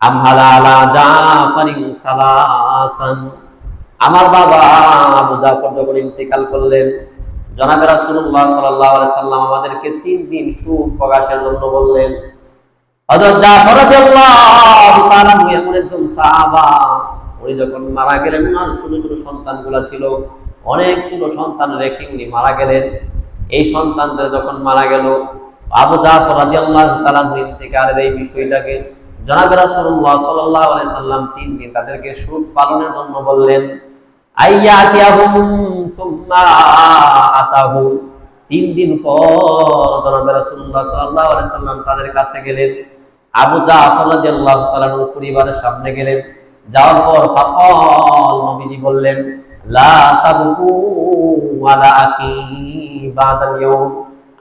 আমহালা আলা জাফারিন সালাসান, আমার বাবা আবু জাফর যখন ইন্তেকাল করলেন, জনাবে রাসূলুল্লাহ সাল্লাল্লাহু আলাইহি সাল্লাম আমাদেরকে 3 দিন সুখ প্রকাশের জন্য বললেন। হযরত জাফর রাদিয়াল্লাহু তাআলা এমন একজন সাহাবা, উনি যখন মারা গেলেন, ওনার ছোট ছোট সন্তানগুলো ছিল, অনেক ছোট সন্তান রেখে উনি মারা গেলেন। এই সন্তানদের যখন মারা গেল, আবু জাফর রাদিয়াল্লাহু তাআলা ইন্তেকালের এই বিষয়টাকে জনাবে রাসূলুল্লাহ সাল্লাল্লাহু আলাইহি সাল্লাম 3 দিন তাদেরকে সুখ পালনের জন্য বললেন। আইয়াতিয়াহুম সুম্মা আতাহু, 3 দিন পর জনাবে রাসূলুল্লাহ সাল্লাল্লাহু আলাইহি সাল্লাম তাদের কাছে গেলেন। আবু জাফর রাদিয়াল্লাহু তাআলার পরিবারের সামনে গেলেন। যাওয়ার পর ফাকাল, নবীজি বললেন, লা তাবকু ওয়ালা আকি বাদাল ইয়াউম,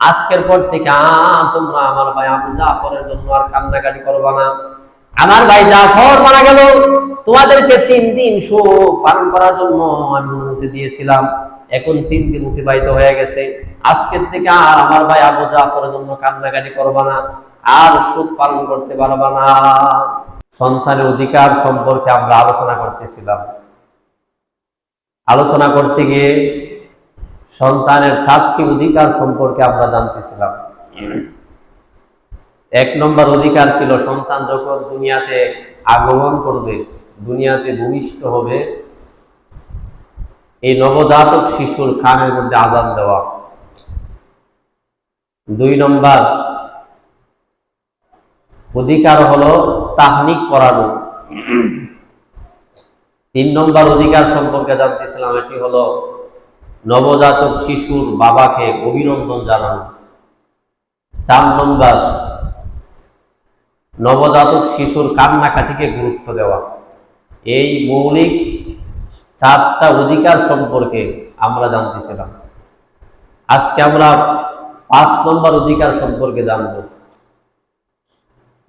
আজকের পর থেকে তোমরা আমার ভাই আবু জাফরের জন্য আর কান্নাকাটি করবে না। আমার ভাই জাফর মারা গেল, তোমাদেরকে 3 দিন শোক পালন করার জন্য আমি অনুমতি দিয়েছিলাম, এখন 3 দিন অতিবাহিত হয়ে গেছে, আজকের থেকে আর আমার ভাই আবু জাফরের জন্য কান্নাকাটি করবে না, আর শোক পালন করতে পারবে না। সন্তানের অধিকার সম্পর্কে আমরা আলোচনা করতেছিলাম। আলোচনা করতে গিয়ে সন্তানের 4টি অধিকার সম্পর্কে আমরা জানতেছিলাম। 1 নম্বর অধিকার ছিল, সন্তান যখন দুনিয়াতে আগমন করবে, দুনিয়াতে ভূমিষ্ঠ হবে, এই নবজাতক শিশুর কানের মধ্যে আযান দেওয়া। 2 নম্বর অধিকার হলো তাহনিক করানো। 3 নম্বর অধিকার সম্পর্কে জানতেছিলাম, এটি হলো নবজাতক শিশুর বাবাকে অভিনন্দন জানানো। 4 নম্বর নবজাতক শিশুর কান্নাকাটিকে গুরুত্ব দেওয়া। এই মৌলিক 4টা অধিকার সম্পর্কে আমরা জানতেছিলাম। আজকে আমরা 5 নম্বর অধিকার সম্পর্কে জানব।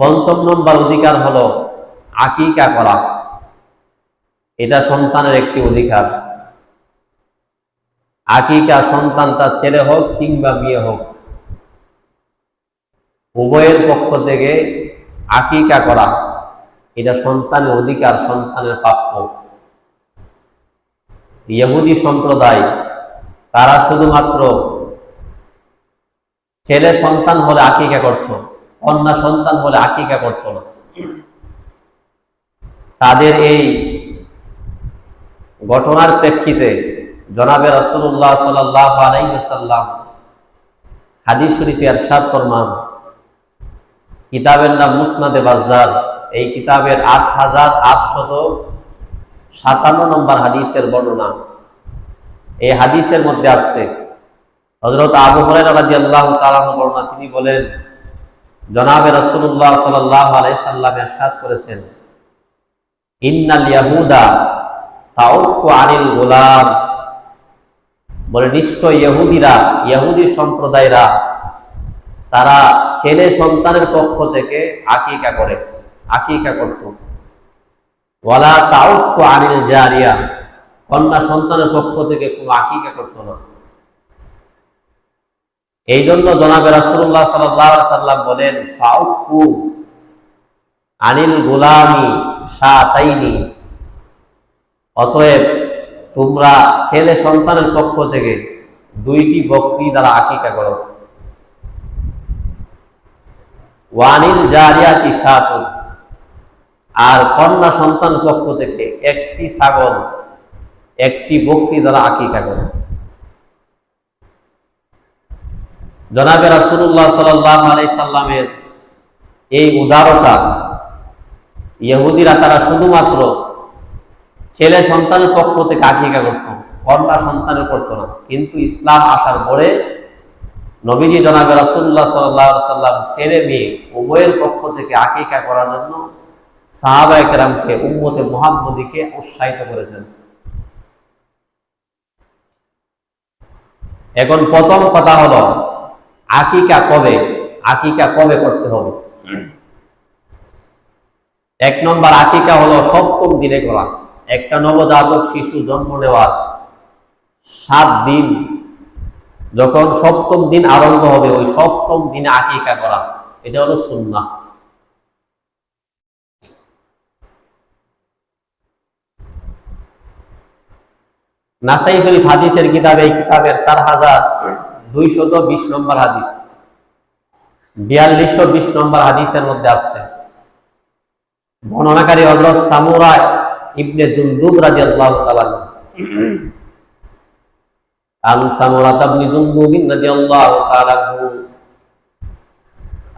5ম নম্বর অধিকার হলো আকিকা করা। এটা সন্তানের একটি অধিকার। আকিকা সন্তানটা ছেলে হোক কিংবা মেয়ে হোক, উভয়ের পক্ষ থেকে আকিকা করা এটা সন্তানের অধিকার, সন্তানের প্রাপ্য। ইহুদি সম্প্রদায় তারা শুধুমাত্র ছেলে সন্তান হলে আকিকা করত, কন্যা সন্তান হলে আকিকা করত না। তাদের এই ঘটনার প্রেক্ষিতে জনাবে রাসূলুল্লাহ সাল্লাল্লাহু আলাইহি ওয়াসাল্লাম হাদিস শরীফে ইরশাদ ফরমান, কিতাবের নাম মুসনাদে বাজ্জার, এই কিতাবের 8857 নম্বর হাদিসের বর্ণনা। এই হাদিসের মধ্যে আছে হযরত আবু হুরায়রা রাদিয়াল্লাহু তাআলা বর্ণনা, তিনি বলেন, জনাবে রাসূলুল্লাহ সাল্লাল্লাহু আলাইহি সাল্লাম ইরশাদ করেছেন, ইন্নাল ইয়াহুদা তাউক্কু আনিল গোলাম, বলে নিশ্চয় ইহুদিরা, ইহুদি সম্প্রদায়রা তারা ছেলে সন্তানের পক্ষ থেকে আকিকা করে, আকিকা করত। ওয়ালা তাউক্কু আনিল জারিয়া, কন্যা সন্তানের পক্ষ থেকে কোনো আকিকা করত না। এই জন্য জনাবে রাসূলুল্লাহ সাল্লাল্লাহু আলাইহি সাল্লাম বলেন, ফাউক্কু আনিল গোলামি শাতাইনি, অতএব তোমরা ছেলে সন্তানের পক্ষ থেকে 2টি বকরি দ্বারা আকিকা করো। ওয়ানিল জারিয়াতি শাতুন, আর কন্যা সন্তান পক্ষ থেকে 1টি ছাগল, 1টি বকরি দ্বারা আকিকা করো। জনাবে রাসূলুল্লাহ সাল্লাল্লাহু আলাইহি সাল্লামের এই উদারতা, ইহুদিরা তারা শুধুমাত্র ছেলে সন্তানের পক্ষ থেকে আকিকা করত, কন্যা সন্তানের করত না। কিন্তু ইসলাম আসার পরে নবীজি জনাবে রাসূলুল্লাহ সাল্লাল্লাহু আলাইহি সাল্লাম ছেলে মেয়ে উভয়ের পক্ষ থেকে আকিকা করার জন্য সাহাবায়ে কেরামকে, উম্মতে মুহাম্মদীকে উৎসাহিত করেছেন। এখন প্রথম কথা হলো আকিকা কবে, আকিকা কবে করতে হবে। 1 নম্বর আকিকা হলো 7ম দিনে করা। একটা নবজাতক শিশু জন্ম নেওয়ার 7 দিন, যখন 7ম দিন আরম্ভ হবে, ওই 7ম দিনে আকিকা করা, এটা হলো সুন্নাহ। নাসাই শরীফ হাদিসের কিতাবে, এই কিতাবের 4220 নম্বর হাদিস, 4220 নম্বর হাদিসের মধ্যে আসছে, বর্ণনাকারী হযরত সামুরা ইবনে জুনদুব রাদিয়াল্লাহু তাআলা আন সামুরা ইবনে জুনদুব রাদিয়াল্লাহু তাআলা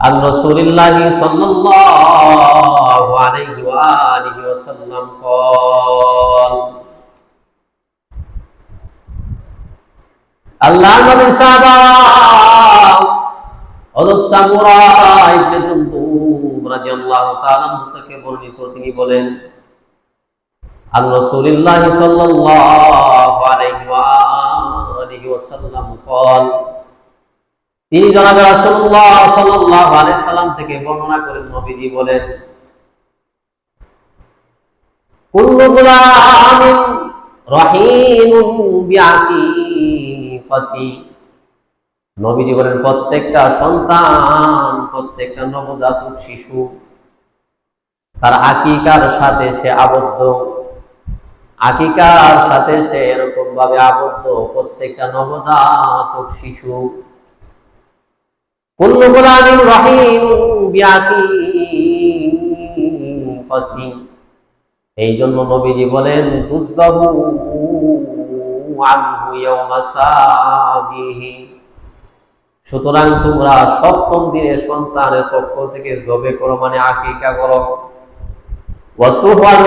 আন রাসূলিল্লাহি সাল্লাল্লাহু আলাইহি ওয়া আলিহি ওয়াসাল্লাম قال আল্লাহর নবী সাহাবা হযরত সামুরা ইবনে জুনদুব রাদিয়াল্লাহু তাআলা থেকে বর্ণিত, তিনি বলেন আন রাসূলিল্লাহি সাল্লাল্লাহু আলাইহি ওয়া আলিহি ওয়াসাল্লাম قال তিনি জনাবে রাসূলুল্লাহ সাল্লাল্লাহু আলাইহি সাল্লাম থেকে বর্ণনা করেন, নবীজি বলেন কুল্লু গুলামিন রাহিনুন বিআকিকাতি, নবীজি বলেন প্রত্যেকটা সন্তান, প্রত্যেকটা নবজাতক শিশু তার আকিকার সাথে সে আবদ্ধ, আকিকার সাথে সে এরকম ভাবে আবদ্ধ, প্রত্যেকটা নবজাতক শিশু। কুল্লু গুলামিন রাহিনুন বিআকিকাতি, এই জন্য নবীজি বলেন তুসবাহু আনহু ইয়াওমা সাবিহি, সুতরাং তোমরা সপ্তম দিনে সন্তানের পক্ষ থেকে জবে করো, মানে আকিকা করো। ওয়াতুহওয়াল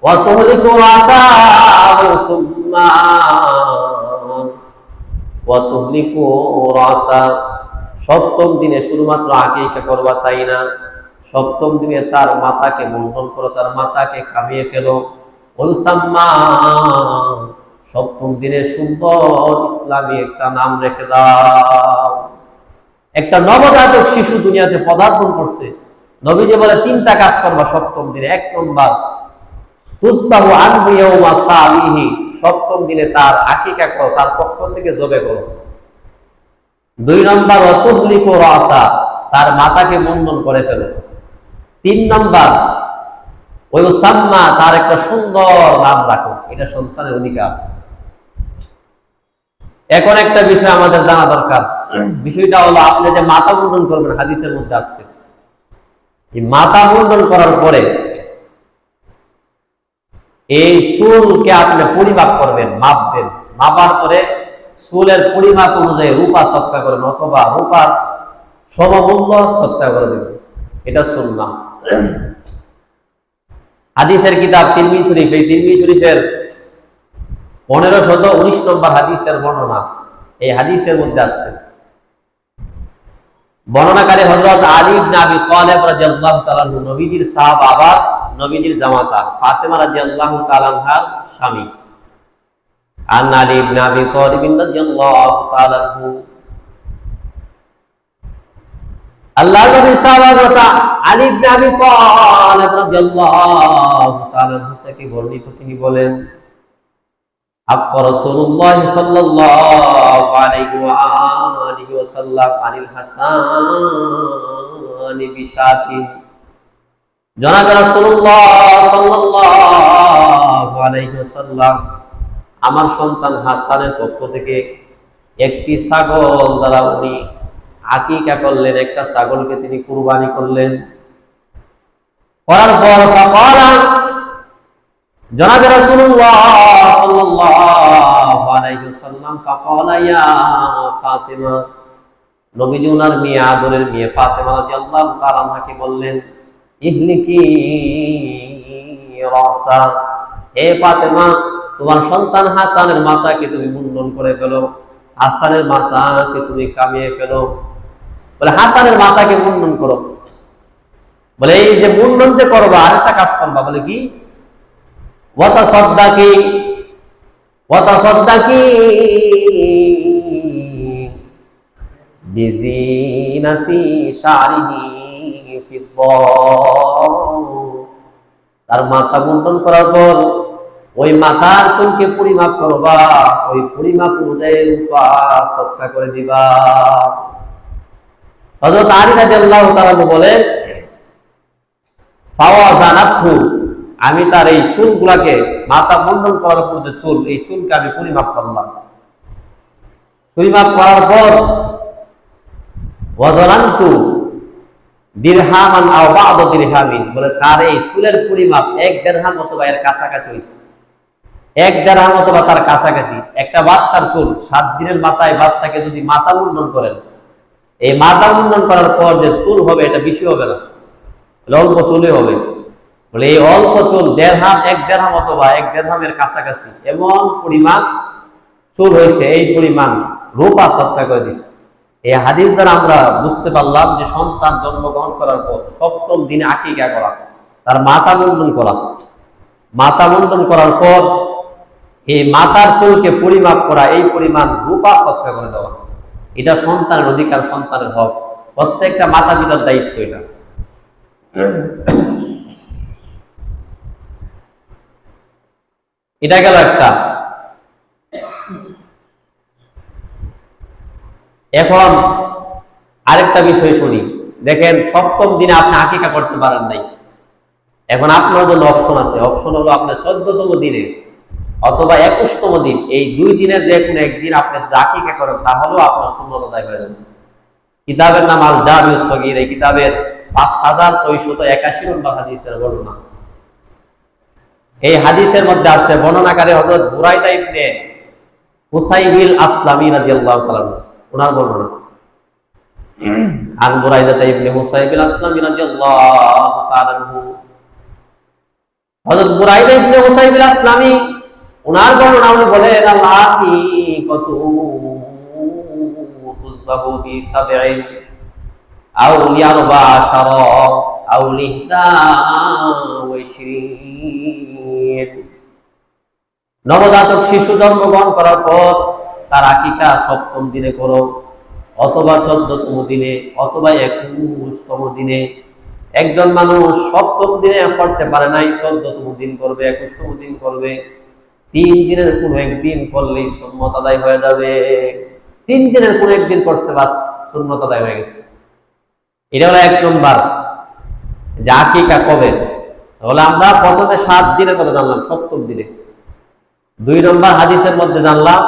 ওয়াতুহলিকু আসা সুম্মা ওয়াতুহলিকু রাসা, সপ্তম দিনে শুধুমাত্র আকিকা করবা তাই না, সপ্তম দিনে তার মাতাকে মুন্ডন করো, তার মাতাকে কামিয়ে ফেলো। ওলসাম্মা, সপ্তম দিনে সুন্দর ইসলামী একটা নাম রেখে দাও। একটা নবজাতক শিশু দুনিয়াতে পদার্পণ করছে, নবীজি বলে তিনটা কাজ করবা সপ্তম দিনে। এক নম্বর তুসবাহু আনহু ইয়াওমা সাবিহি, সপ্তম দিনে তার আকিকা করো, তার পক্ষ থেকে জবে করো। দুই নম্বর ওয়াতুহলিকু রাসা, তার মাতাকে মুন্ডন করে ফেলো। তিন নম্বর ওই সাম্মা, তার একটা সুন্দর নাম রাখো, এটা সন্তানের অধিকার। এখন একটা বিষয় আমাদের জানা দরকার, বিষয়টা হলো আপনি যে মাথা মুন্ডন করবেন, হাদিসের মধ্যে আসছে এই মাথা মুন্ডন করার পরে এই চুলকে আপনি পরিমাপ করবেন, মাপবেন, মাপার পরে চুলের পরিমাপ অনুযায়ী রূপা সৎকা করবেন, অথবা রূপার সমমূল্য সৎকা করে দেবেন, এটা সুন্নাহ। হাদিসের কিতাব তিরমিজি শরীফ, এই তিরমিজি শরীফের 1519 নম্বর হাদিসের বর্ণনা, এই হাদিসের মধ্যে আসছে, বর্ণনাকারী হযরত আলী ইবনে আবি তালিব রাদিয়াল্লাহু তাআলা আনহু, নবীজির সাহাবা, আবার নবীজির জামাতা ফাতেমা রাদিয়াল্লাহু তাআলা আনহার স্বামী। আন আলী ইবনে আবি তালিব রাদিয়াল্লাহু তাআলা আনহু, আল্লাহর নবী সাহাবা আলী ইবনে আবি তালিব রাদিয়াল্লাহু তাআলা আনহু থেকে বর্ণিত, তিনি বলেন আক্কা রাসূলুল্লাহ সাল্লাল্লাহু আলাইহি ওয়া আলিহি ওয়াসাল্লাম আনিল হাসান বিশাতিন, জনাব রাসূলুল্লাহ সাল্লাল্লাহু আলাইহি ওয়াসাল্লাম আমার সন্তান হাসানের পক্ষ থেকে একটি ছাগল দ্বারা উনি আকিকা করলেন, একটা ছাগলকে তিনি কুরবানি করলেন। করার পর ফাকালা, জনাব রাসূলুল্লাহ সাল্লাল্লাহু আলাইহি ওয়াসাল্লাম ফাকালা ইয়া ফাতিমা, নবীজি ওনার মেয়ে, আদরের মেয়ে ফাতেমা রাদিয়াল্লাহু তাআলা আনহাকে বললেন ইহলিকি রাসা, হে ফাতেমা তোমার সন্তান হাসানের মাথাকে তুমি মুন্ডন করে ফেলো, হাসানের মাথাকে তুমি কামিয়ে ফেলো। বলে হাসানের মাথাকে মুন্ডন করো, বলে এই যে মুন্ডন যে করবা আরেকটা কাজ করবা, বলে কি ওয়াতাসাদদাকি বিজিনাতি শারিহি ফিদ্দা, তার মাথা মুন্ডন করার পর ওই মাথার চুলকে পরিমাপ করবা, ওই পরিমাপ অনুযায়ী রূপা সৎকা করে দিবা। হযরত আলী রাদিয়াল্লাহু তাআলা বলেন ফাওয়াজানাতহু, আমি তার এই চুলগুলাকে মাথা মুন্ডন করার পর যে চুল, এই চুলকে আমি পরিমাপ করলাম। পরিমাপ করার পর ওয়াজানান্তু দিরহামান আও বা'দ দিরহামিন, বলে তার এই চুলের পরিমাপ 1 দিরহাম অথবা এর কাছাকাছি হইছে। 1 দিরহাম অথবা তার কাছাকাছি। একটা বাচ্চার চুল 7 দিনের মাথায় বাচ্চাকে যদি মাথা মুন্ডন করেন, এই মাথা মুন্ডন করার পর যে চুল হবে এটা বেশি হবে না, অল্প চুলে হবে। বলে এই অল্প চুল 1 দিরহাম অথবা 1 দিরহামের কাছাকাছি এমন পরিমাণ চুল হয়েছে, এই পরিমাণ রূপা সৎকা করে দিছে। এই হাদিস দ্বারা আমরা বুঝতে পারলাম যে সন্তান জন্মগ্রহণ করার পর 7ম দিনে আকিকা করা, তার মাথা মুন্ডন করা। মাথা মুন্ডন করার পর এই মাথার চুলকে পরিমাপ করা, এই পরিমাণ রূপা সৎকা করে দেওয়া, এটা সন্তানের অধিকার, সন্তানের হক। প্রত্যেকটা মাতা পিতার দায়িত্ব এটা। এটা গেল একটা। এখন আরেকটা বিষয় শুনি। দেখেন 7ম দিনে আপনি আকিকা করতে পারেন নাই, এখন আপনার জন্য অপশন আছে। অপশন হলো আপনার 14তম দিনে অথবা 21তম দিন, এই 2 দিনের যে কোনো একদিন আপনি যদি আকিকা করেন তাহলেও আপনার সুন্নত আদায় হয়ে যাবে। কিতাবের নাম আল জামিউস সগীর, এই কিতাবের 5381 নম্বর হাদিসের বর্ণনা। এই হাদিসের মধ্যে আছে বর্ণনাকারী হযরত বুরাইদা ইবনে হুসাইবিল আসলামী রাদিয়াল্লাহু তাআলা, ওনার বর্ণনা। আন বুরাইদা ইবনে হুসাইবিল আসলামী রাদিয়াল্লাহু তাআলা, হযরত বুরাইদা ইবনে হুসাইবিল আসলামী ওনার বর্ণনা, উনি বলেন আল্লাহি কতু তুসবাহু বি সাবঈন আও লিআরবা আশারা আও লিহদা ওয়া 20। নবজাতক শিশু জন্মগ্রহণ করার পর তার আকিকা 7ম দিনে করো, অথবা 14তম দিনে, অথবা 21তম দিনে। একজন মানুষ 7ম দিনে করতে পারে নাই, 14তম দিন করবে, 21তম দিন করবে। 3 দিনের কোনো একদিন করলেই সুন্নত আদায় হয়ে যাবে। 3 দিনের কোনো একদিন করছে, বাস সুন্নত আদায় হয়ে গেছে। এটা হলো 1 নম্বর যে আকিকা কবে। তাহলে আমরা প্রথমে 7 দিনের কথা জানলাম, 7ম দিনে। 2 নম্বর হাদিসের মধ্যে জানলাম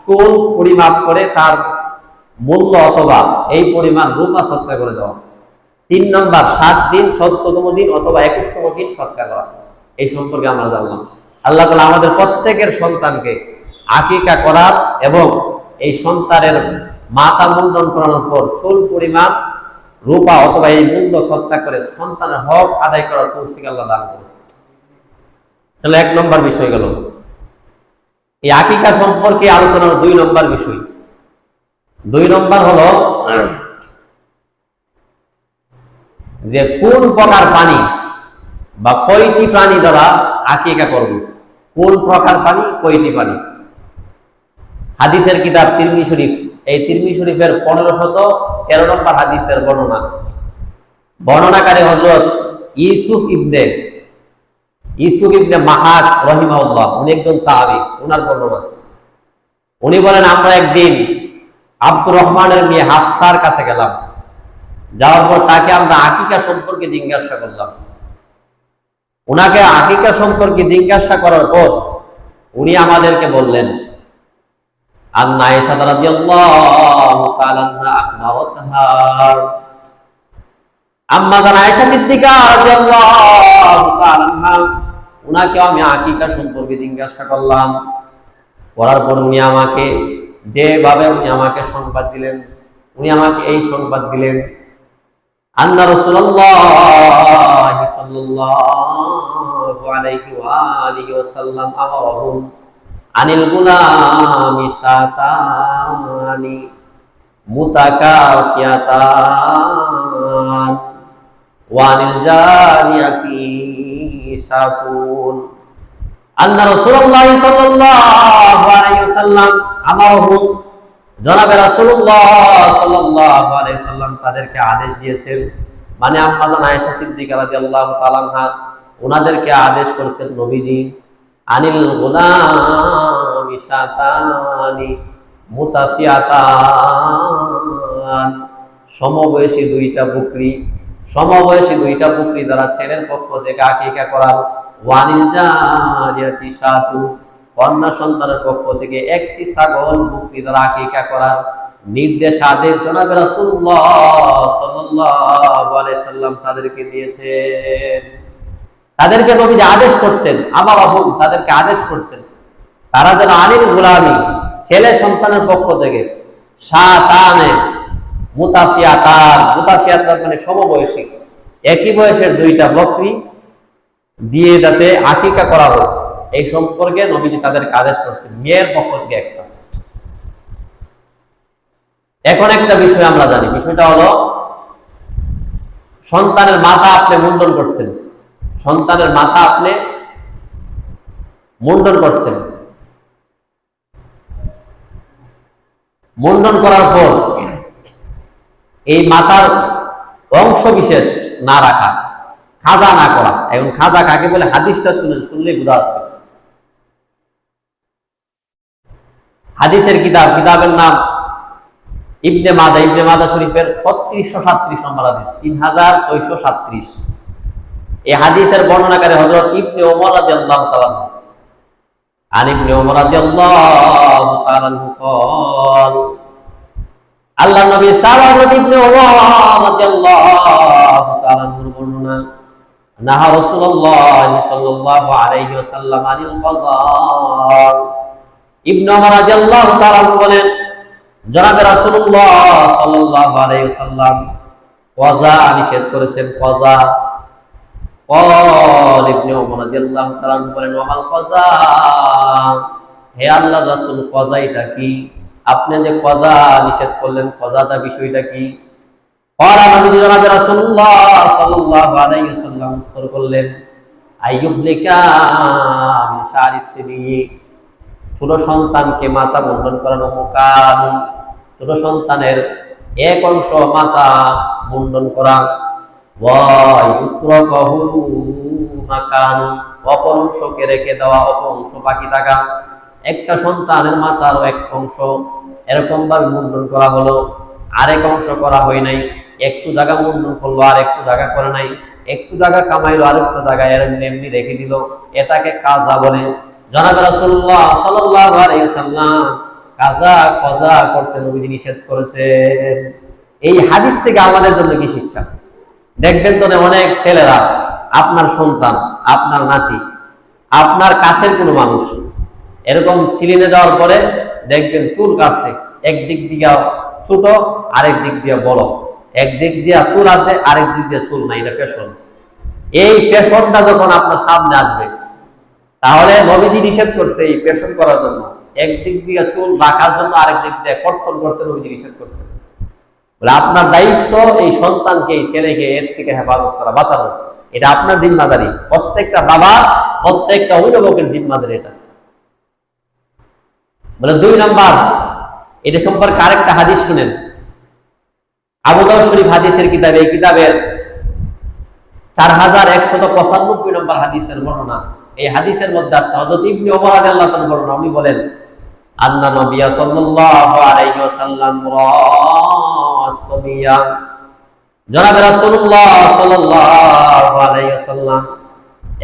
চুল পরিমাপ করে তার মূল্য অথবা এই পরিমাণ রূপা সৎকার করে দেওয়া। 3 নম্বর 7 দিন, 14তম দিন অথবা 21তম দিন সৎকার করা। এই সম্পর্কে আমরা জানলাম। আল্লাহ তাআলা আমাদের প্রত্যেকের সন্তানকে আকিকা করার এবং এই সন্তানের মাথা মুন্ডন করানোর পর চুল পরিমাণ রূপা অথবা এই মূল্য সৎকার করে সন্তানের হক আদায় করার তৌফিক আল্লাহ দান করুন। তাহলে 1 নম্বর বিষয় গেল। এই আকিকা সম্পর্কে আলোচনার 2 নম্বর বিষয়। 2 নম্বর হলো যে কোন প্রকার পানি বা কয়টি প্রাণী দ্বারা আকিকা করব, কোন প্রকার পানি, কয়টি পানি। হাদিসের কিতাব তিরমিজি শরীফ, এই তিরমিজি শরীফের 1513 নম্বর হাদিসের বর্ণনা। বর্ণনাকারী হযরত ইউসুফ ইবনে মাহাক রাহিমাহুল্লাহ, উনি একজন তাবী। ওনার বর্ণনা, উনি বলেন আমরা একদিন আব্দুর রহমানের মেয়ে হাফসার কাছে গেলাম। যাওয়ার পর তাকে আমরা আকিকা সম্পর্কে জিজ্ঞাসা করলাম। উনাকে আকিকা সম্পর্কে জিজ্ঞাসা করার পর উনি আমাদেরকে বললেন, আন্না আয়েশা রাদিয়াল্লাহু তাআলা আনহা আখবারাতহা, আম্মা জান আয়েশা সিদ্দিকা রাদিয়াল্লাহু তাআলা আনহা, উনাকে আমি আকিকা সম্পর্কে জিজ্ঞাসা করলাম। করার পর উনি আমাকে যেভাবে সংবাদ দিলেন, উনি আমাকে এই সংবাদ দিলেন, আন্না রাসূলুল্লাহ সাল্লাল্লাহু আলাইহি ওয়া আলিহি ওয়াসাল্লাম আমারহুম আনিল গুলামি শাতানি মুতাকাফিয়াতান ওয়া আনিল জারিয়াতি শাতুন। আল্লাহ রাসূলুল্লাহ সাল্লাল্লাহু আলাইহি ওয়াসাল্লাম আমারহুম, জনাবে রাসূলুল্লাহ সাল্লাল্লাহু আলাইহি ওয়াসাল্লাম তাদেরকে আদেশ দিয়েছেন, মানে আম্মা জান আয়েশা সিদ্দিকা রাদিয়াল্লাহু তাআলা আনহা ওনাদেরকে আদেশ করেছেন নবীজি, আনিল গুলামি শাতানি মুতাফিয়াতান, সমবয়সী দুইটা বকরি দ্বারা ছেলের পক্ষ থেকে আকিকা করার ওয়ানিল জারিয়াতি শাতু, কন্যা সন্তানের পক্ষ থেকে একটি ছাগল বকরি দ্বারা আকিকা করার নির্দেশ আদেশ জনাবে রাসূলুল্লাহ সাল্লাল্লাহু আলাইহি সাল্লাম তাদেরকে দিয়েছেন। তাদেরকে নবীজি আদেশ করছেন, আবার আবুল তাদেরকে আদেশ করছেন তারা যেন আনিল গোলামি ছেলে সন্তানের পক্ষ থেকে শাতানে মুতাফিয়াতার মানে সমবয়সী একই বয়সের দুইটা বকরি দিয়ে যাতে আকিকা করা হয়, এই সম্পর্কে নবীজি তাদেরকে আদেশ করছেন, মেয়ের পক্ষ থেকে একটা। এখন একটা বিষয় আমরা জানি, বিষয়টা হলো সন্তানের মাথা আপনি মুন্ডন করছেন, সন্তানের মাথা আপনি মুন্ডন করছেন, মুন্ডন করার পর এই মাথার অংশ বিশেষ না রাখা, খাজা না করা। এখন খাজা কাকে বলে হাদিসটা শুনেন, শুনলেই বুঝা আসবে। হাদিসের কিতাবের নাম ইবনে মাদা শরীফের 3637 নম্বর হাদিস, 3637। এই হাদিসের বর্ণনাকারী হযরত ইবনে ওমর রাদিয়াল্লাহু তাআলা আন ইবনে ওমর রাদিয়াল্লাহু তাআলা قال আল্লাহ নবী সাল্লাল্লাহু ইবনে ওমর রাদিয়াল্লাহু তাআলা বর্ণনা নাহা রাসূলুল্লাহ সাল্লাল্লাহু আলাইহি ওয়াসাল্লাম আনিল কাযা। ইবনে ওমর রাদিয়াল্লাহু তাআলা বলেন জনাবে রাসূলুল্লাহ সাল্লাল্লাহু আলাইহি ওয়াসাল্লাম কাযা নিষেধ করেছেন। কাযা قال ইবনে ওমর রাদিয়াল্লাহু তাআলা বলেন ওয়ামাল কাযা, হে আল্লাহর রাসূল কাযাটা কি? আপনি যে কাযা নিষেধ করলেন কাযাটা বিষয়টা কি? ক্বালা নবী জনাবে রাসূলুল্লাহ সাল্লাল্লাহু আলাইহি ওয়াসাল্লাম উত্তর করলেন আইয়ুবলিকা মিন শারিস সিবি, ছোট সন্তানকে মাথা মুন্ডন করানো, মুকান ছোট সন্তানের এক অংশ মাথা মুন্ডন করা, অপর অংশকে রেখে দেওয়া, অপর অংশ বাকি থাকা। একটা সন্তানের মাথার এক অংশ এরকম ভাবে মুন্ডন করা হলো, আরেক অংশ করা হয় নাই। একটু জায়গা মুন্ডন করলো, আর একটু জায়গা করে নাই। একটু জায়গা কামাইলো, আরেকটু জায়গা এমনি রেখে দিল, এটাকে কাযা বলে। জনাবে রাসূলুল্লাহ সাল্লাল্লাহু আলাইহি ওয়াসাল্লাম কাযা করতে নবীজি নিষেধ করেছেন। এই হাদিস থেকে আমাদের জন্য কি শিক্ষা? দেখবেন তো অনেক ছেলেরা, আপনার সন্তান, আপনার নাতি, আপনার কাছের কোনো মানুষ এরকম সিলিনে যাওয়ার পরে দেখবেন চুল কাছে একদিক দিয়ে ছোট, আরেক দিক দিয়ে বড়, একদিক দিয়ে চুল আছে, আরেক দিক দিয়ে চুল নাই, এটা পেশন। এই পেশনটা যখন আপনার সামনে আসবে, তাহলে নবীজি নিষেধ করছে এই পেশন করার জন্য, একদিক দিয়ে চুল রাখার জন্য, আরেক দিক দিয়ে কর্তন করতে নবীজি নিষেধ করছে। আপনার দায়িত্ব এই সন্তানকে, এই ছেলেকে এর থেকে হেফাজত করা, বাঁচানো, এটা আপনার জিম্মাদারি। প্রত্যেকটা বাবা, প্রত্যেকটা অভিভাবকের জিম্মাদারি এটা। বলে 2 নাম্বার, এটা সম্পর্কে আরেকটা হাদিস শুনেন। আবু দাউদ শরীফ হাদিসের কিতাবে, এই কিতাবের 4195 নম্বর হাদিসের বর্ণনা। এই হাদিসের মধ্যে আছে হযরত ইবনে ওমর রাদিয়াল্লাহু তাআলা বর্ণনা, উনি বলেন আন্না নবী সাল্লাল্লাহু আলাইহি ওয়াসাল্লাম রাসূলিয়া, জনাবে রাসূলুল্লাহ সাল্লাল্লাহু আলাইহি ওয়াসাল্লাম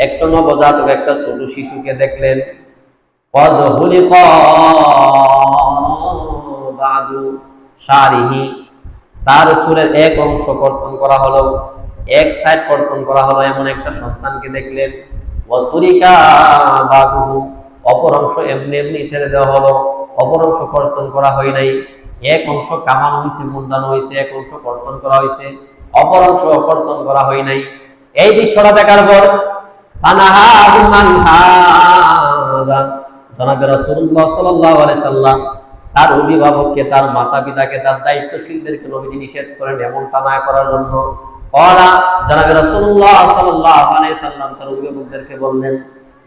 একটা নবজাতক, একটা ছোট শিশুকে দেখলেন। কদ হুলিকা বাদু শারিহি, তার চুলের এক অংশ কর্তন করা হলো, এক সাইড কর্তন করা হলো, এমন একটা সন্তানকে দেখলেন। ওয়াতুরিকা বাদু, অপর অংশ এমনি ছেড়ে দেওয়া হলো, অপর অংশ কর্তন করা হয় নাই। এক অংশ কামানো হয়েছে, মুন্ডানো হয়েছে, এক অংশ কর্তন করা হয়েছে, অপর অংশ কর্তন করা হয় নাই। এই দৃশ্যটা দেখার পর ফানাহা বিমান হাদা, জনাবে রাসূলুল্লাহ সাল্লাল্লাহু আলাইহি সাল্লাম তার অভিভাবককে, তার মাতা পিতাকে, তার দায়িত্বশীলদেরকে নবীজি নিষেধ করেন এমনটা না করার জন্য। ক্বালা, জনাবে রাসূলুল্লাহ সাল্লাল্লাহু আলাইহি সাল্লাম তার অভিভাবকদেরকে বললেন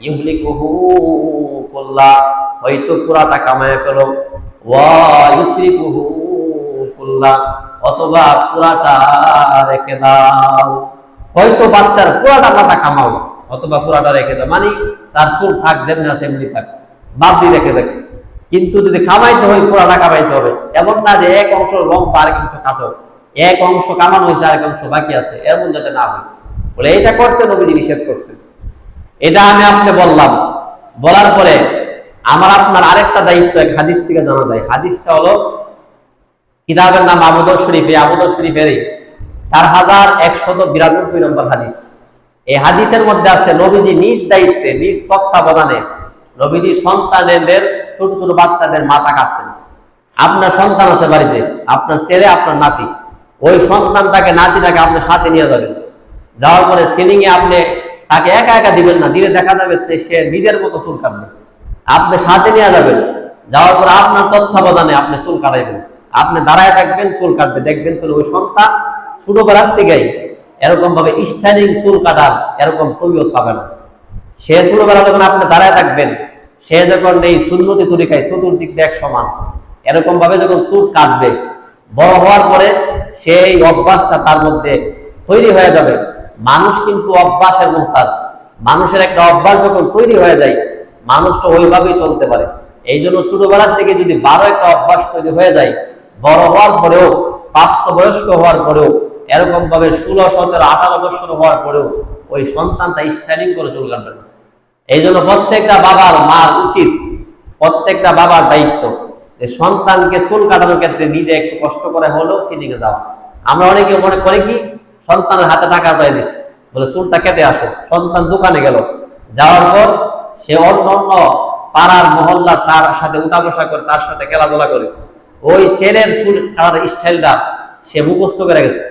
ইহলিকুহু কুল্লা, হয়তো পুরাটা কামায় ফেলো, ওয়া ইউত্রিকুহু কুল্লা, অথবা পুরাটা রেখে দাও। হয়তো বাচ্চার পুরাটা মাথা কামাও, অথবা পুরাটা রেখে দাও, মানে তার চুল থাক যেমনি আছে এমনি থাক, বাদ দিয়ে রেখে দেখ। কিন্তু যদি কামাইতে হয় পুরাটা কামাইতে হবে, এমন না যে এক অংশ লম্বা আরেক অংশ কাটো, এক অংশ কামানো হয়েছে আরেক অংশ বাকি আছে, এমন যাতে না হয়। বলে এটা করতে নবীজি নিষেধ করছে। এটা আমি আপনাকে বললাম। বলার পরে আমার আপনার আরেকটা দায়িত্ব এক হাদিস থেকে জানা যায়। হাদিসটা হলো, কিতাবের নাম আবু দাউদ শরীফ, এই আবু দাউদ শরীফের 4192 নম্বর হাদিস। এই হাদিসের মধ্যে আছে নবীজি নিজ দায়িত্বে, নিজ তত্ত্বাবধানে নবীজি সন্তানদের, ছোট ছোট বাচ্চাদের মাথা কাটতেন। আপনার সন্তান আছে বাড়িতে, আপনার ছেলে, আপনার নাতি, ওই সন্তানটাকে, নাতিটাকে আপনি সাথে নিয়ে যাবেন। যাওয়ার পরে সিলিং এ আপনি তাকে একা একা দিবেন না, দিলে দেখা যাবে সে নিজের মতো চুল কাটবে। আপনি সাথে নিয়ে যাবেন, যাওয়ার পরে আপনার তত্ত্বাবধানে আপনি চুল কাটাইবেন। আপনি দাঁড়ায় থাকবেন, চুল কাটবে, দেখবেন তো ওই সন্তান ছোটবেলার থেকেই এরকম ভাবে স্টাইলিং চুল কাটার এরকম তৈরি পাবে না। সে ছোটবেলা যখন আপনি দাঁড়ায় থাকবেন, সে যখন এই সুন্নতি তরিকায় চতুর্দিক দিয়ে এক সমান এরকম ভাবে যখন চুল কাটবে, বড় হওয়ার পরে সেই অভ্যাসটা তার মধ্যে তৈরি হয়ে যাবে। মানুষ কিন্তু অভ্যাসের মুহতাজ। মানুষের একটা অভ্যাস যখন তৈরি হয়ে যায়, মানুষটা ওইভাবেই চলতে পারে। এই জন্য ছোটবেলার থেকে যদি বারো একটা অভ্যাস তৈরি হয়ে যায়, বড় হওয়ার পরেও, প্রাপ্তবয়স্ক হওয়ার পরেও, এরকম ভাবে 16, 17, 18 বছর হওয়ার পরেও ওই সন্তানটা স্টাইলিং করে চুল কাটবে না। এই জন্য প্রত্যেকটা বাবার, মার উচিত, প্রত্যেকটা বাবার দায়িত্ব যে সন্তানকে চুল কাটানোর ক্ষেত্রে নিজে একটু কষ্ট করে হলেও সিলিংয়ে যাওয়া। আমরা অনেকে মনে করি কি, সন্তানের হাতে টাকা পাই দিচ্ছে, বলে চুলটা কেটে আসো। সন্তান দোকানে গেল, যাওয়ার পর সে অন্য অন্য পাড়ার মহল্লা তার সাথে উঠা বসা করে, তার সাথে খেলাধুলা করে ওই ছেলের চুল কাটার স্টাইলটা সে মুখস্থ করে গেছে।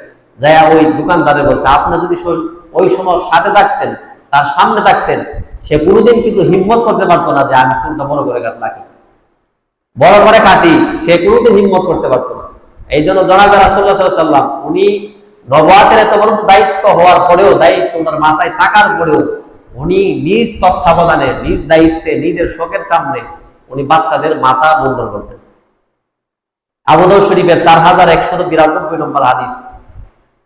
যাই ওই দোকানদারে বলছে, আপনি যদি ওই সময় সাথে থাকতেন, তার সামনে থাকতেন, সে কোনোদিন কিন্তু হিম্মত করতে পারতো না যে আমি চুলটা বড় করে কাটি, বড় করে কাটি। সে কোনোদিন হিম্মত করতে পারতো না। এই জন্য জনাবে রাসূলুল্লাহ সাল্লাল্লাহু আলাইহি ওয়াসাল্লাম উনি নবুয়াতের এত বড় দায়িত্ব হওয়ার পরেও, দায়িত্ব ওনার মাথায় থাকার পরেও, উনি নিজ তত্ত্বাবধানে, নিজ দায়িত্বে, নিজের শোকের সামনে উনি বাচ্চাদের মাথা মুন্ডন করতেন। আবু দাউদ শরীফের 4192 নম্বর হাদিস।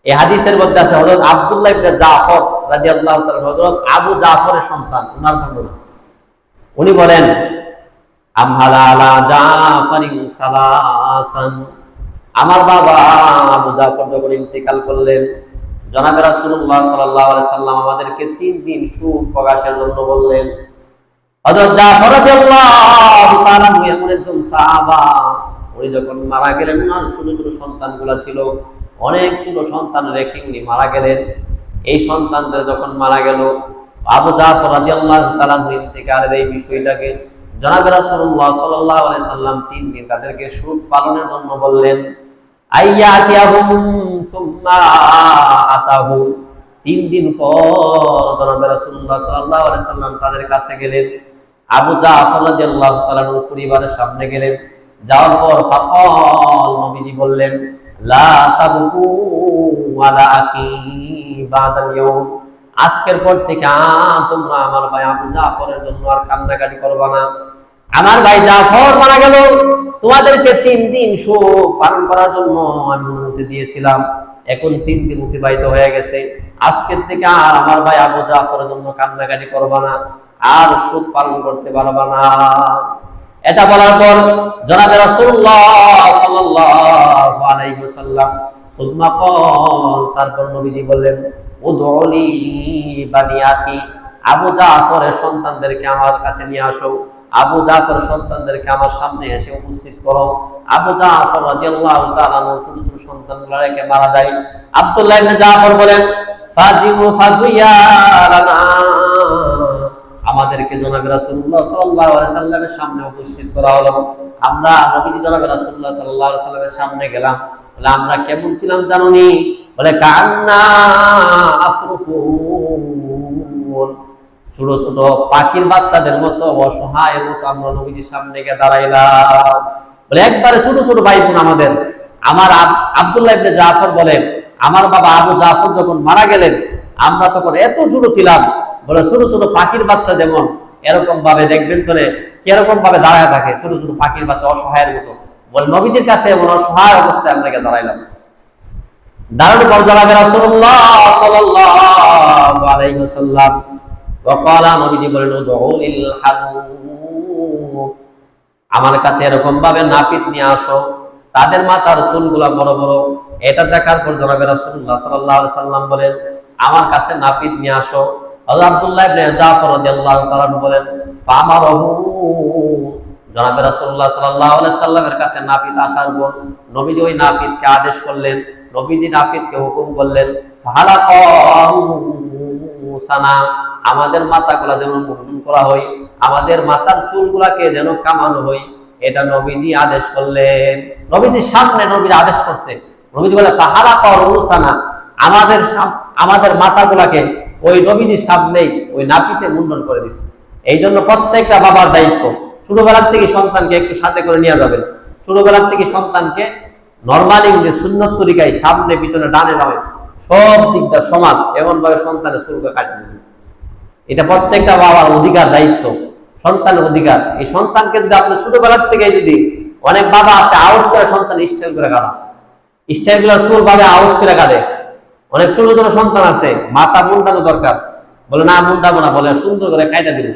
এই হাদিসের মধ্যে আছে হযরত আব্দুল্লাহ ইবনে জাফর রাদিয়াল্লাহু তাআলা, হযরত আবু জাফরের সন্তান, ওনার বর্ণনা। উনি বলেন, আমহালা আলা জাফরিন সালাসান, আমার বাবা আবু জাফর যখন ইন্তেকাল করলেন, জনাবে রাসূলুল্লাহ সাল্লাল্লাহু আলাইহি সাল্লাম আমাদেরকে 3 দিন সুখ প্রকাশের জন্য বললেন। হযরত জাফর রাদিয়াল্লাহু তাআলা এমন একজন সাহাবা, উনি যখন মারা গেলেন, ওনার ছোট ছোট সন্তানগুলো ছিল, অনেক ছোট সন্তান রেখে উনি মারা গেলেন। এই সন্তানদের যখন মারা গেল, আবু জাফর রাদিয়াল্লাহু তাআলা ইন্তেকালের এই বিষয়টাকে জনাবে রাসূলুল্লাহ সাল্লাল্লাহু আলাইহি সাল্লাম 3 দিন তাদেরকে সুখ পালনের জন্য বললেন। আইয়াতিয়াহুম সুম্মা আতাহু, 3 দিন পর জনাবে রাসূলুল্লাহ সাল্লাল্লাহু আলাইহি সাল্লাম তাদের কাছে গেলেন। আবু জাফর রাদিয়াল্লাহু তাআলা পরিবারের সামনে গেলেন। যাওয়ার পর ফাকাল, নবীজি বললেন, লা তাবকু ওয়ালা আকি বাদাল ইয়াউম, আজকের পর থেকে তোমরা আমার ভাই আবু জাফরের জন্য আর কান্নাকাটি করবা না। আমার ভাই জাফর মারা গেল, তোমাদেরকে 3 দিন শোক পালন করার জন্য আমি অনুমতি দিয়েছিলাম। এখন 3 দিন অতিবাহিত হয়ে গেছে, আজকের থেকে আর আমার ভাই আবু জাফরের জন্য কান্নাকাটি করবা না, আর শোক পালন করতে পারবা না। এটা বলার পর জনাবে রাসূলুল্লাহ সাল্লাল্লাহু আলাইহি ওয়াসাল্লাম সুম্মা ক্বাল, তারপর নবীজি বললেন, উদউলি বানি আখি, আবু জাফরের সন্তানদেরকে আমার কাছে নিয়ে আসো, আবু জাফর সন্তানদেরকে আমার সামনে এসে উপস্থিত করো। আবু জাফর রাদিয়াল্লাহু তাআলা ছোট ছোট সন্তানগুলো রেখে মারা যায়। আব্দুল্লাহ ইবনে জাফর বলেন, ফাজিউ ফাজিয়ারানা, আমাদেরকে জনাবে রাসূলুল্লাহ সাল্লাল্লাহু আলাইহি সাল্লামের সামনে উপস্থিত করা হলো। আমরা নবীজি জনাবে রাসূলুল্লাহ সাল্লাল্লাহু আলাইহি সাল্লামের সামনে গেলাম। বলে, আমরা কেমন ছিলাম জানোনি? বলে, কান্না আফরুকুন, ছোট ছোট পাখির বাচ্চাদের মতো অসহায়ের মতো আমরা নবীজির সামনে গিয়ে দাঁড়াইলাম। বলে, একবারে ছোট ছোট ভাই বোন আমাদের। আমার আব্দুল্লাহ ইবনে জাফর বলেন, আমার বাবা আবু জাফর যখন মারা গেলেন, আমরা তখন এত ছোট ছিলাম। বলে, ছোট ছোট পাখির বাচ্চা যেমন এরকম ভাবে দেখবেন তো কিরকম ভাবে দাঁড়ায় থাকে, ছোট ছোট পাখির বাচ্চা অসহায়ের মতো। বলে, নবীজির কাছে এমন অসহায় অবস্থায় আমরা গিয়ে দাঁড়াইলাম। দাঁড়ানোর পর জনাবে রাসূলুল্লাহ সাল্লাল্লাহু আলাইহি ওয়াসাল্লাম ওয়াকালা, নবীজি বলেন, উদউলিল হানুফ, আমার কাছে এরকম ভাবে নাপিত নিয়ে আসো, তাদের মাথার চুলগুলা বড় বড়। এটা দেখার পর জনাবে রাসূলুল্লাহ সাল্লাল্লাহু আলাইহি ওয়াসাল্লাম বলেন, আমার কাছে নাপিত নিয়ে আসো, হযরত আব্দুল্লাহ ইবনে জাফর রাদিয়াল্লাহু তাআলা বলেন, ফামারহু, জনাবে রাসূলুল্লাহ সাল্লাল্লাহু আলাইহি সাল্লামের কাছে নাপিত আসার পর নবীজি ওই নাপিতকে আদেশ করলেন, নবীজি নাপিতকে হুকুম করলেন, ফালাকাহু সানা, আমাদের মাথাগুলা যেন মুন্ডন করা হয়, আমাদের মাথার চুলগুলাকে যেন কামানো হয়, এটা নবীজি আদেশ করলেন। নবীজির সামনে নবীজি আদেশ করছে। নবীজি বলে ফালাকাহু সানা, আমাদের মাথাগুলাকে ওই নবীজির সামনেই ওই নাপিতে মুন্ডন করে দিছে। এই জন্য প্রত্যেকটা বাবার দায়িত্ব, ছোটবেলার থেকে সন্তানকে একটু সাথে করে নিয়ে যাবেন। ছোটবেলার থেকে সন্তানকে নরমালি যে সুন্নত তরিকায় সামনে পিছনে ডানে বামে সব দিকটা সমান এমন ভাবে সন্তানের চুলকে কাটিয়ে দেবেন। এটা প্রত্যেকটা বাবার অধিকার, দায়িত্ব, সন্তানের অধিকার। এই সন্তানকে যদি আপনি ছোটবেলার থেকে যদি, অনেক বাবা আছে আউশ করে সন্তান স্টাইল করে কাটা, স্টাইল গুলো চুল ভাবে আউশ করে কাটে। অনেক ছোট ছোট সন্তান আছে মাথা মুন্ডানো দরকার, বলে না মুন্ডাবো না, বলে সুন্দর করে কাইটা দিল।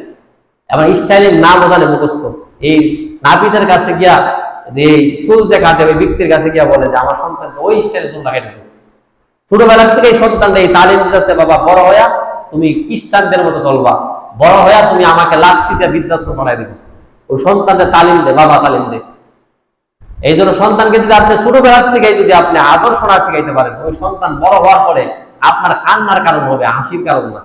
এবার স্টাইলিং না বোঝালে মুখস্থ। এই নাপিতের কাছে গিয়া এই চুল যে কাটে ওই ব্যক্তির কাছে গিয়া বলে যে আমার সন্তানকে ওই স্টাইলে চুলটা কেটে দেবে। ছোটবেলার থেকে এই সন্তানটা এই তালিম দিতেছে, বাবা বড় হইয়া তুমি খ্রিস্টানদের মতো চলবা, বড় হইয়া তুমি আমাকে লাঠিতে বৃদ্ধাশ্রম বানাই দিবে। ওই সন্তানদের তালিম দে, বাবা তালিম দে। এই জন্য সন্তানকে যদি আপনি ছোটবেলার থেকে যদি আপনি আদর্শ না শিখাইতে পারেন, ওই সন্তান বড় হওয়ার পরে আপনার কান্নার কারণ হবে, হাসির কারণ না।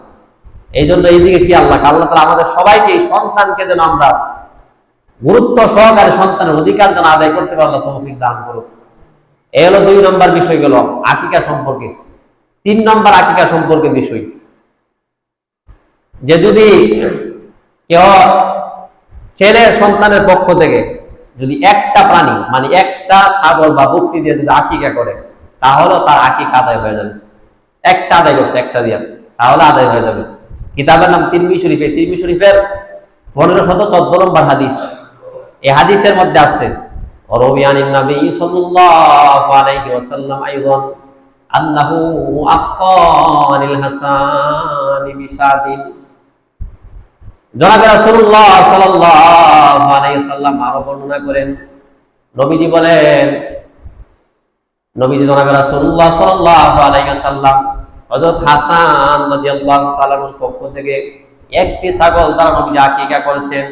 এই জন্য এইদিকে কি আল্লাহ তাআলা আমাদের সবাইকে এই সন্তানকে যেন আমরা গুরুত্ব সহকারে সন্তানের অধিকার যেন আদায় করতে পারলে তৌফিক দান করুক। এই হলো 2 নম্বর বিষয় গেল আকিকা সম্পর্কে। 3 নম্বর আকিকা সম্পর্কে বিষয়, যে যদি কেউ ছেলে সন্তানের পক্ষ থেকে যদি একটা প্রাণী মানে একটা ছাগল বা বকরি দিয়ে যদি আকিকা করে, তাহলে তার আকিকা আদায় হয়ে যাবে। একটা আদায় করছে, একটা দিয়ে, তাহলে আদায় হয়ে যাবে। কিতাবের নাম তিরমিজি শরীফ। তিরমিজি শরীফের 1514 নম্বর হাদিস। এই হাদিসের মধ্যে আছে রাবিয়ানিন নবী সাল্লাল্লাহু আলাইহি ওয়াসাল্লাম আইযান আন্নাহু আক্কানিল হাসান বিসাদিন। জনাবে রাসূলুল্লাহ সাল্লাল্লাহু আলাইহি ওয়াসাল্লাম আরো বর্ণনা করেন, নবীজি বলেন, নবীজি জনাবে রাসূলুল্লাহ সাল্লাল্লাহু আলাইহি ওয়াসাল্লাম হযরত হাসান রাদিয়াল্লাহু তাআলার পক্ষ থেকে একটি ছাগল দ্বারা নবীজি আকিকা করেছেন।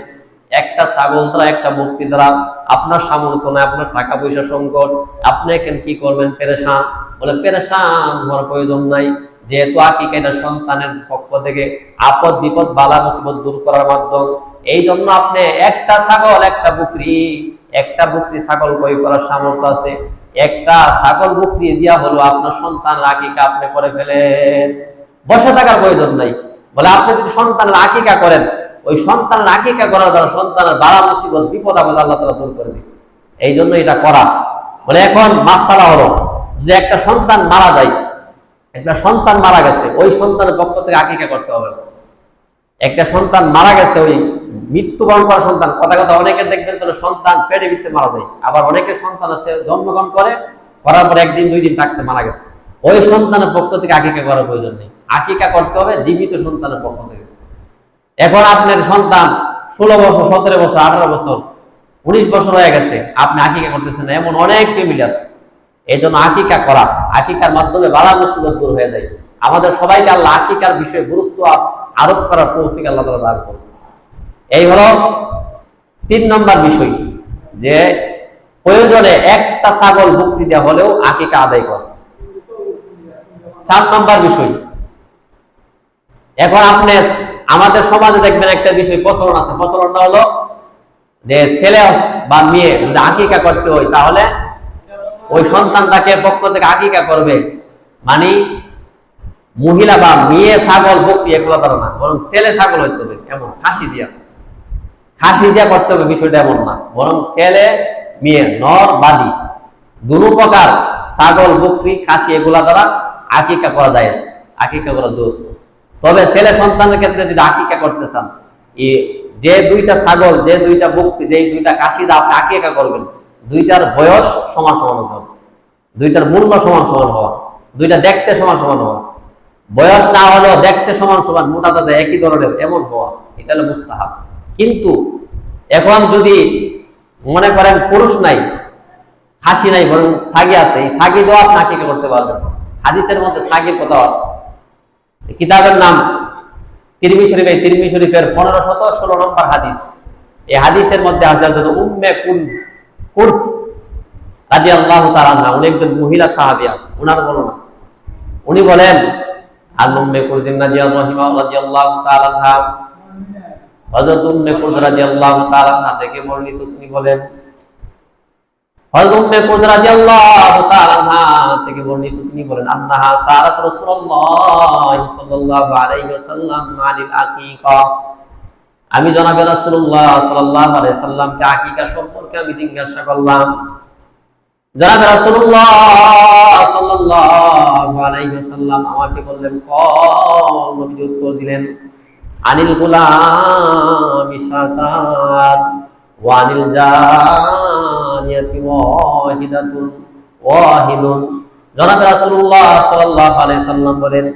একটা ছাগল দ্বারা, একটা বকরি দ্বারা আপনার সামর্থ্য নাই, আপনার টাকা পয়সা সংকট, আপনি এখন কি করবেন, পেরেশান। বলে পেরেশান হওয়ার প্রয়োজন নাই, যেহেতু আকিকা এটা সন্তানের পক্ষ থেকে আপদ বিপদ বালা মুসিবত দূর করার মাধ্যম। এই জন্য আপনি একটা ছাগল, একটা বকরি ছাগল ক্রয় করার সামর্থ্য আছে, একটা ছাগল বকরি দিয়া হলো আপনার সন্তানের আকিকা আপনি করে ফেলেন। বসে থাকার প্রয়োজন নাই। বলে আপনি যদি সন্তানের আকিকা করেন, ওই সন্তানের আকিকা করার দ্বারা সন্তানের বালা মুসিবত বিপদ আপদ আল্লাহ তাআলা দূর করে দিবে। এই জন্য এটা করা। বলে এখন মাসআলা হলো যে একটা সন্তান মারা যায়, একটা সন্তান মারা গেছে, ওই সন্তানের পক্ষ থেকে আকিকা করতে হবে। একটা সন্তান মারা গেছে, ওই মৃত্যুবরণ করা সন্তান, কথা অনেকের দেখবেন তো সন্তান পেটে ভিতরে মারা যায়, আবার অনেকের সন্তান আছে জন্মগ্রহণ করার পর 1 দিন 2 দিন থাকছে, মারা গেছে। ওই সন্তানের পক্ষ থেকে আকিকা করার প্রয়োজন নেই, আকিকা করতে হবে জীবিত সন্তানের পক্ষ থেকে। এখন আপনার সন্তান 16 বছর, 17 বছর, 18 বছর, 19 বছর হয়ে গেছে, আপনি আকিকা করতেছেন না, এমন অনেক ফ্যামিলি আছে। এই জন্য আকিকা করা, আকিকার মাধ্যমে বালা মুসিবত দূর হয়ে যায়। আমাদের সবাইকে আল্লাহ আকিকার বিষয়ে গুরুত্ব আরোপ করার তৌফিক আল্লাহ তাআলা দান করুন। এই হলো 3 নম্বর বিষয়, যে প্রয়োজনে একটা ছাগল বকরি দেওয়া হলেও আকিকা আদায় করা। 4 নম্বর বিষয়, এখন আপনি আমাদের সমাজে দেখবেন একটা বিষয় প্রচলন আছে, প্রচলনটা হলো যে ছেলে বা মেয়ে যদি আকিকা করতে হয়, তাহলে ওই সন্তানটাকে পক্ষ থেকে আকিকা করবে, মানে মহিলা বা মেয়ে ছাগল বকরি এগুলো দ্বারা না, বরং ছেলে ছাগল হইতে হবে, এমন খাসি দিয়া করতে হবে। বিষয়টা এমন না, বরং ছেলে মেয়ে নর বাদী দুটো প্রকার ছাগল বকরি খাসি এগুলা দ্বারা আকিকা করা যায়, আকিকা করা দোষ। তবে ছেলে সন্তানের ক্ষেত্রে যদি আকিকা করতে চান, যে 2টা ছাগল, যে 2টা বকরি, যে 2টা খাসি দিয়ে আপনি আকিকা করবেন, 2টার বয়স সমান সমান হতে হবে, 2টার মূল্য সমান সমান হওয়া, 2টা দেখতে সমান সমান হওয়া, বয়স না হলেও দেখতে সমান সমান, মোটা তাজা একই ধরনের এমন হওয়া, এটা হলো মুস্তাহাব। কিন্তু এখন যদি মনে করেন পুরুষ নাই, খাসি নাই, বরং ছাগি আছে, এই ছাগি দেওয়া আপনি আকিকা করতে পারবেন। হাদিসের মধ্যে ছাগির কথা আছে। কিতাবের নাম তিরমিজি শরীফ, এই তিরমিজি শরীফের 1516 নম্বর হাদিস। এই হাদিসের মধ্যে আছে উম্মে কুরস রাদিয়াল্লাহু তাআলা আনহা, উনি একজন মহিলা সাহাবিয়া, ওনার বর্ণনা। উনি বলেন আল উম্মে কুরস রাদিয়াল্লাহু তাআলা আনহা, হযরত উম্মে কুরস রাদিয়াল্লাহু তাআলা আনহা থেকে বর্ণিত, তিনি বলেন হযরত উম্মে কুরস রাদিয়াল্লাহু তাআলা আনহা থেকে বর্ণিত, তিনি বলেন আন্নাহা সারাত রাসূলুল্লাহ সাল্লাল্লাহু আলাইহি ওয়াসাল্লাম আনিল আকিকা, আমি জনাবে রাসূলুল্লাহ সাল্লাল্লাহু আলাইহি সাল্লামকে আকিকা সম্পর্কে আমি জিজ্ঞাসা করলাম। জনাবে রাসূলুল্লাহ সাল্লাল্লাহু আলাইহি ওয়াসাল্লাম আমাকে বললেন, নবী উত্তর দিলেন, আনিল গুলামি শাতান ওয়া আনিল জানিয়াতি ওয়াহিদাতুন ওয়াহিদুন। জনাবে রাসূলুল্লাহ সাল্লাল্লাহু আলাইহি সাল্লাম বলেন,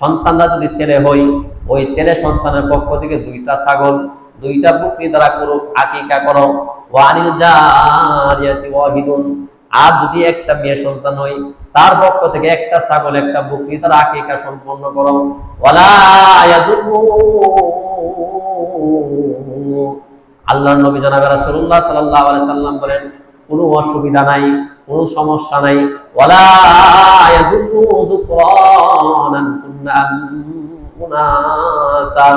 সন্তানরা যদি ছেলে হয়, ওই ছেলে সন্তানের পক্ষ থেকে 2টা ছাগল, 2টা বকরি দ্বারা করো, আকিকা করো। ওয়া আনিল জানিয়াতি ওয়াহিদুন, আর যদি একটা মেয়ে সন্তান হয়, তার পক্ষ থেকে একটা ছাগল, একটা বকরি দ্বারা আকিকা সম্পন্ন করো। ওয়ালা ইয়াদুরু, আল্লাহর নবী জনাবে রাসূলুল্লাহ সাল্লাল্লাহু আলাইহি সাল্লাম বলেন, কোনো অসুবিধা নাই, কোনো সমস্যা নাই। ওয়ালা ইয়াদুরু যুকরানান কুন্না মুনাসা,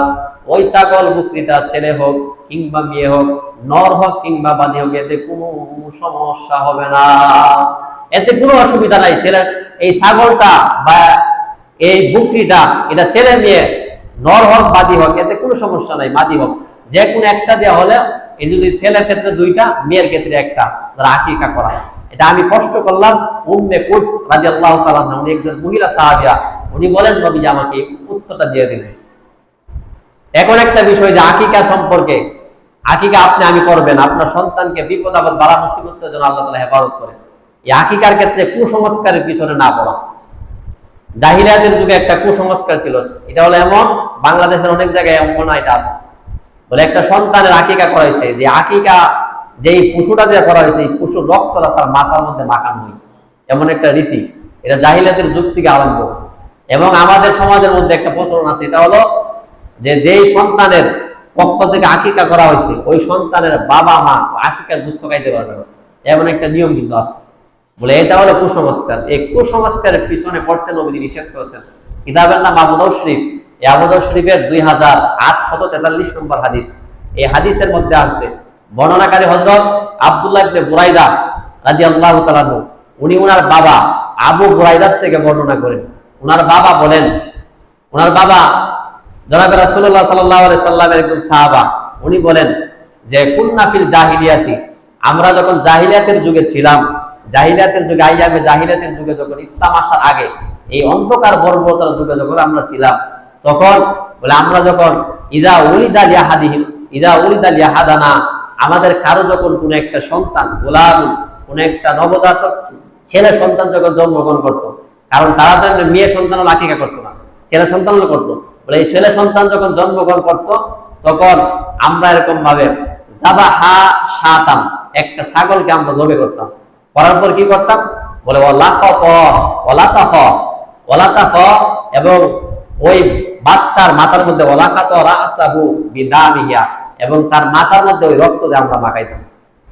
ওই ছাগল বকরিটা ছেলে হোক কিংবা মেয়ে হোক, নর হোক কিংবা বাদী হোক, এতে কোনো সমস্যা হবে না, এতে কোনো অসুবিধা নাই। ছেলে এই ছাগলটা বা এই বকরিটা, এটা ছেলে মেয়ে, নর হোক বাদী হোক, এতে কোনো সমস্যা নাই। বাদী হোক যে কোনো একটা দেওয়া হলে, এই যদি ছেলের ক্ষেত্রে 2টা, মেয়ের ক্ষেত্রে একটা, তারা আকিকা করা। এটা আমি কষ্ট করলাম। উম্মে কুরস রাদিয়াল্লাহু তাআলা আনহা, উনি একজন মহিলা সাহাবিয়া, উনি বলেন নবী আমাকে উত্তরটা দিয়ে দিলেন। এখন একটা বিষয় যে আকিকা সম্পর্কে, আকিকা আমি করবেন, আপনার সন্তানকে বিপদ আপদ বালা মুসিবতের জন্য আল্লাহ তাআলা হেফাজত করেন। এই আকিকার ক্ষেত্রে কুসংস্কারের পিছনে না পড়া। জাহিলিয়াতের যুগে একটা কুসংস্কার ছিল, এটা হলো এমন, বাংলাদেশের অনেক জায়গায় এমন এটা আছে, বলে একটা সন্তানের আকিকা করাইছে, যে আকিকা যেই পশুটা দিয়ে করা হয়েছে, এই পশুর রক্তটা তার মাথার মধ্যে মাখানো হয়, এমন একটা রীতি। এটা জাহিলিয়াতের যুগ থেকে আরম্ভ, এবং আমাদের সমাজের মধ্যে একটা প্রচলন আছে। এটা হলো যে যেই সন্তানের পক্ষ থেকে আকিকা করা হয়েছে, ওই সন্তানের বাবা মা আকিকার দুস্থ খাইতে পারবে না, এমন একটা নিয়ম কিন্তু আছে। বলে এটা হলো কুসংস্কার। এই কুসংস্কারের পিছনে পড়তে নবী নিষেধ করেছেন। কিতাবের নাম আবু দাউদ শরীফ। এই আবু দাউদ শরীফের 2843 নম্বর হাদিস। এই হাদিসের মধ্যে আছে, বর্ণনাকারী হযরত আব্দুল্লাহ ইবনে বুরাইদা রাদিয়াল্লাহু তাআলা আনহু, উনি ওনার বাবা আবু বুরাইদার থেকে বর্ণনা করেন। ওনার বাবা বলেন, ওনার বাবা জনাবে রাসূলুল্লাহ সাল্লাল্লাহু আলাইহি সাল্লামের একজন সাহাবা, উনি বলেন যে কুন্না ফিল জাহিলিয়াতি, আমরা যখন জাহিলিয়াতের যুগে ছিলাম, জাহিলিয়াতের যুগে, আইয়ামে জাহিলিয়াতের যুগে, যখন ইসলাম আসার আগে, এই অন্ধকার বর্বরতার যুগে যখন আমরা ছিলাম, তখন বলে আমরা যখন ইজা উলিদা লিয়াহাদিহিম, ইজা উলিদা লিয়াহাদানা, আমাদের কারো যখন কোনো একটা সন্তান, গোলাম, কোনো একটা নবজাতক ছেলে সন্তান যখন জন্মগ্রহণ করতো, কারণ তারা তো মেয়ে সন্তানও আকিকা করতো না, ছেলে সন্তানও করতো। বলে এই ছেলে সন্তান যখন জন্মগ্রহণ করতো, তখন আমরা এরকম ভাবে যাবাহা শাতাম, একটা ছাগলকে আমরা জবে করতাম। করার পর কি করতাম, বলে এবং ওই বাচ্চার মাথার মধ্যে এবং তার মাথার মধ্যে ওই রক্ত দিয়ে আমরা মাখাইতাম।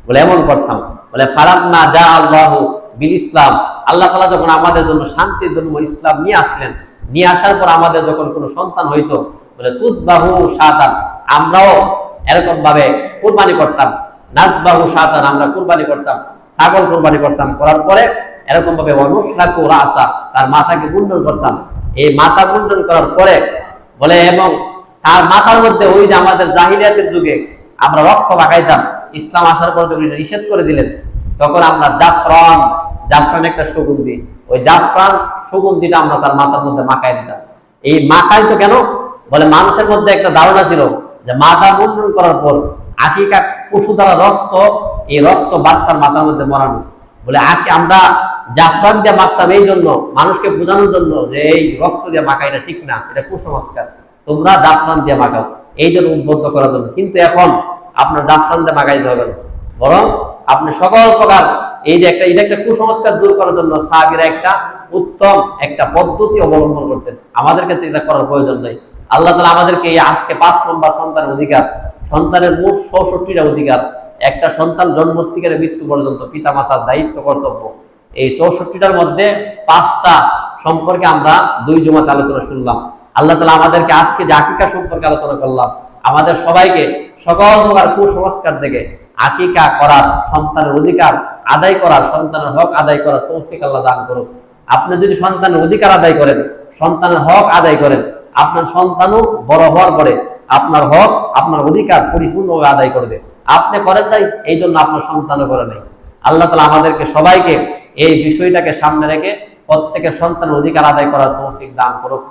বলে এমন করতাম। বলে ফালাম্মা জা আল্লাহু বিল ইসলাম, আল্লাহ তাআলা যখন আমাদের জন্য শান্তির ধর্ম ইসলাম নিয়ে আসলেন, নিয়ে আসার পর আমাদের যখন কোনো সন্তান হইতো, বলে তুসবাহু শাতান, আমরাও এরকম ভাবে কুরবানি করতাম। নাসবাহু শাতান, আমরা কুরবানি করতাম, ছাগল কুরবানি করতাম। করার পরে এরকম ভাবে অনুফলাকু রাসা, তার মাথাকে মুন্ডন করতাম। এই মাথা মুন্ডন করার পরে বলে, এবং তার মাথার মধ্যে ওই যে আমাদের জাহিলিয়াতের যুগে আমরা রক্ত মাখাইতাম, ইসলাম আসার পর যখন নিষেধ করে দিলেন, তখন আমরা জাফরান, জাফরান একটা সুগন্ধি, ওই জাফরান সুগন্ধিটা আমরা তার মাথার মধ্যে মাখাই দিতাম। এই মাখাইতো কেন, বলে মানুষের মধ্যে একটা ধারণা ছিল যে মাথা মুন্ডন করার পর আকিকা পশু দ্বারা রক্ত, এই রক্ত বাচ্চার মাথার মধ্যে মরানো। বলে আমরা জাফরান দিয়ে মাখতাম এই জন্য, মানুষকে বোঝানোর জন্য যে এই রক্ত দিয়ে মাখা এটা ঠিক না, এটা কুসংস্কার, তোমরা জাফরান দিয়ে মাখাও, এই জন্য উদ্বুদ্ধ করার জন্য। কিন্তু এখন আপনার জাফরান দিয়ে মাখাইতে হবে না, বরং আপনি সকল প্রকার এই যে এটা একটা কুসংস্কার দূর করার জন্য সাহাবীরা একটা উত্তম একটা পদ্ধতি অবলম্বন করতেন। আমাদের ক্ষেত্রে এটা করার প্রয়োজন নেই। আল্লাহ তাআলা আমাদেরকে এই আজকে 5 নম্বর সন্তানের অধিকার, সন্তানের মোট 64টা অধিকার, একটা সন্তান জন্ম থেকে মৃত্যু পর্যন্ত পিতা মাতার দায়িত্ব কর্তব্য। এই 64টার মধ্যে 5টা সম্পর্কে আমরা 2 জুমাতে আলোচনা শুনলাম। আল্লাহ তাআলা আমাদেরকে আজকে যে আকিকা সম্পর্কে আলোচনা করলাম, আমাদের সবাইকে সকল প্রকার কুসংস্কার থেকে আকিকা করার, সন্তানের অধিকার আদায় করার, সন্তানের হক আদায় করার তৌফিক আল্লাহ দান করুন। আপনি যদি সন্তানের অধিকার আদায় করেন, সন্তানের হক আদায় করেন, আপনার সন্তানও বড় হওয়ার পরে আপনার হক, আপনার অধিকার পরিপূর্ণভাবে আদায় করবে। আপনি করেন নাই, এই জন্য আপনার সন্তানও করে নাই। আল্লাহ তাআলা আমাদেরকে সবাইকে এই বিষয়টাকে সামনে রেখে প্রত্যেকের সন্তানের অধিকার আদায় করার তৌফিক দান করুক।